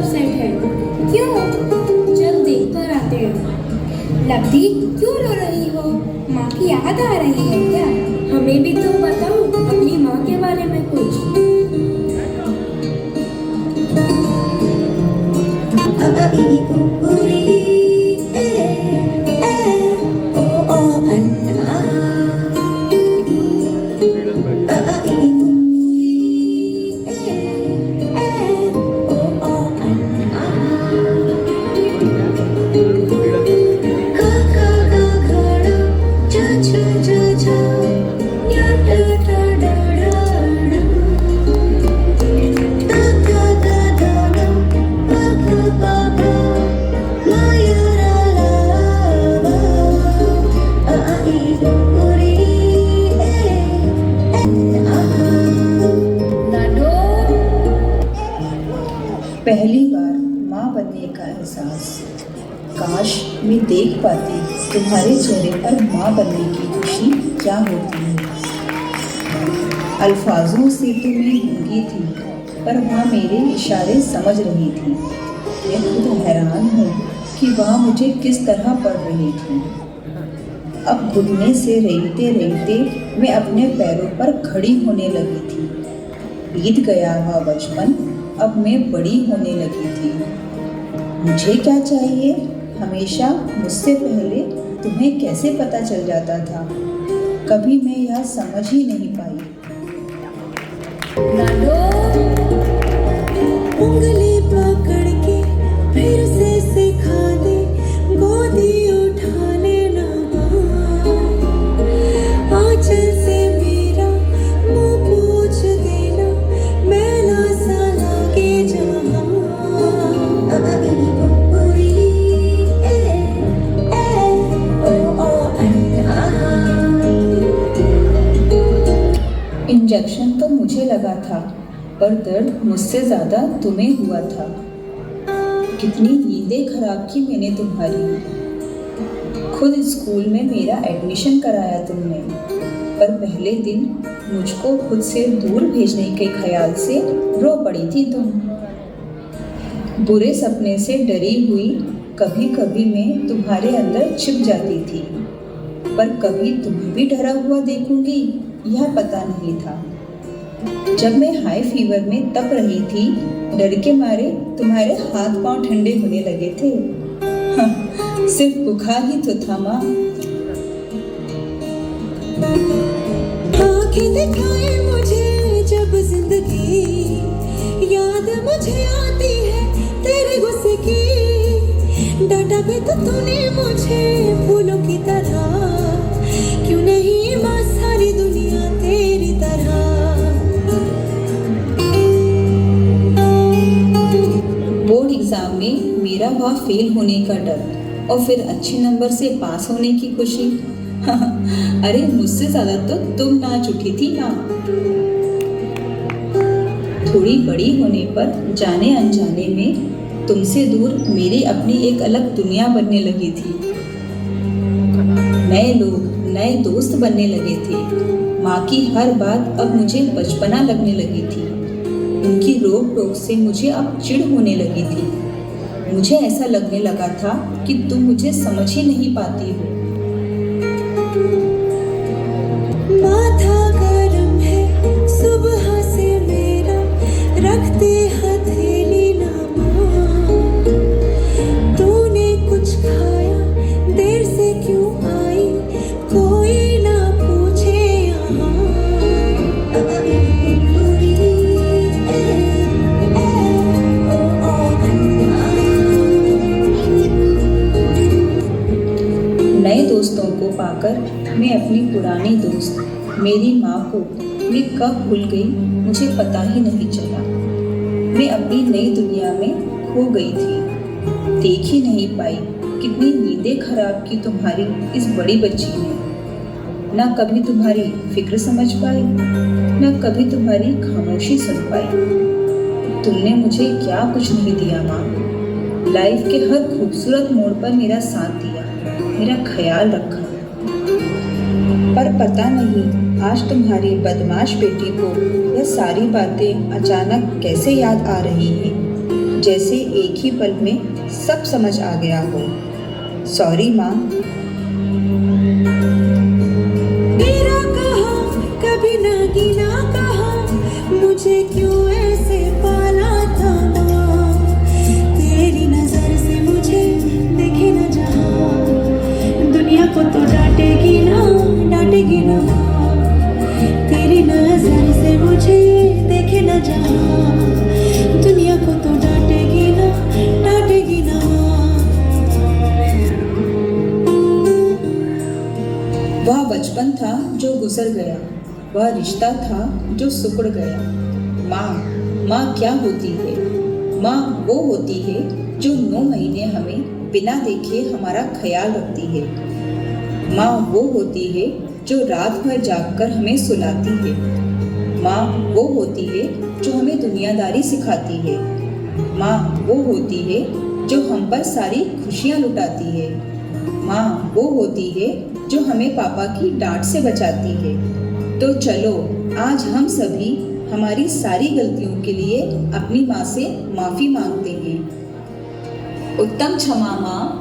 Upset है। क्यों? जब देख कर आते हैं। लब्धि, क्यों रो रही हो? माँ की याद आ रही है क्या? हमें भी तो बताओ अपनी माँ के बारे में कुछ। पहली बार माँ बनने का एहसास। काश मैं देख पाती तुम्हारे चेहरे पर माँ बनने की खुशी क्या होती है। अल्फाजों से तो मैं गूंगी थी, पर वहाँ मेरे इशारे समझ रही थी। मैं खुद हैरान हूँ कि वह मुझे किस तरह पढ़ रही थी। अब घुटने से रेंगते रेंगते मैं अपने पैरों पर खड़ी होने लगी थी। बीत गया वह बचपन, अब मैं बड़ी होने लगी थी। मुझे क्या चाहिए हमेशा मुझसे पहले तुम्हें कैसे पता चल जाता था? कभी मैं यह समझ ही नहीं पाई। उंगली पकड़ के फिर से सिखा दे, गोदी उठा लेना आंचल से मेरा मुंह पूछ देना, मैला सा लागे जहां। इंजेक्शन तो मुझे लगा था, पर दर्द मुझसे ज़्यादा तुम्हें हुआ था। कितनी नींदें खराब की मैंने तुम्हारी। खुद स्कूल में मेरा एडमिशन कराया तुमने, पर पहले दिन मुझको खुद से दूर भेजने के ख्याल से रो पड़ी थी तुम। बुरे सपने से डरी हुई कभी कभी मैं तुम्हारे अंदर छिप जाती थी, पर कभी तुम्हें भी डरा हुआ देखूंगी यह पता नहीं था। जब मैं हाई फीवर में तप रही थी, डर के मारे तुम्हारे हाथ पांव ठंडे होने लगे थे। सिर्फ बुखार ही तो था माँ। आंखें दिखाए मुझे जब जिंदगी, याद मुझे आती है तेरे गुस्से की। डांटा भी तो तूने मुझे फूलों की तरह, क्यों नहीं माँ सारी दुनिया तेरी तरह। बोर्ड एग्जाम में मेरा वह फेल होने का डर और फिर अच्छे नंबर से पास होने की खुशी। अरे मुझसे ज्यादा तो तुम नाच उठी थी ना। थोड़ी बड़ी होने पर जाने अनजाने में तुमसे दूर मेरी अपनी एक अलग दुनिया बनने लगी थी। नए लोग, नए दोस्त बनने लगे थे। माँ की हर बात अब मुझे बचपना लगने लगी थी। उनकी रोक टोक से मुझे अब चिढ़ होने लगी थी। मुझे ऐसा लगने लगा था कि तुम मुझे समझ ही नहीं पाती हो। माथा गरम है सुबह से मेरा, रखते हथेली ना माँ। तूने कुछ खाया, देर से क्यों आई, कोई ना पूछे यहाँ। नए दोस्तों को पाकर मैं अपनी पुरानी दोस्त मेरी माँ को मैं कब भूल गई मुझे पता ही नहीं चला। मैं अपनी नई दुनिया में खो गई थी। देख ही नहीं पाई कितनी नींदें खराब की तुम्हारी इस बड़ी बच्ची ने। ना कभी तुम्हारी फिक्र समझ पाई, ना कभी तुम्हारी खामोशी सुन पाई। तुमने मुझे क्या कुछ नहीं दिया माँ। लाइफ के हर खूबसूरत मोड़ पर मेरा साथ दिया, मेरा ख्याल रखा। पर पता नहीं आज तुम्हारी बदमाश बेटी को यह सारी बातें अचानक कैसे याद आ रही हैं। जैसे एक ही पल में सब समझ आ गया हो। सॉरी माँ। मेरा कहा कभी ना गिना कहा, मुझे क्यों ऐसे पाला था माँ। तेरी नजर से मुझे देखे न जहाँ, दुनिया को तो डांटेगी ना माँ। तेरी नजर से मुझे देखे न जहाँ, दुनिया को तो डांटेगी ना माँ। वह बचपन था जो गुजर गया, वह रिश्ता था जो सिकुड़ गया। माँ क्या होती है? माँ वो होती है जो 9 महीने हमें बिना देखे हमारा ख्याल रखती है। माँ वो होती है जो रात भर जागकर हमें सुलाती है। माँ वो होती है जो हमें दुनियादारी सिखाती है। माँ वो होती है जो हम पर सारी खुशियाँ लुटाती है। माँ वो होती है जो हमें पापा की डांट से बचाती है। तो चलो आज हम सभी हमारी सारी गलतियों के लिए अपनी माँ से माफ़ी मांगते हैं। उत्तम क्षमा माँ,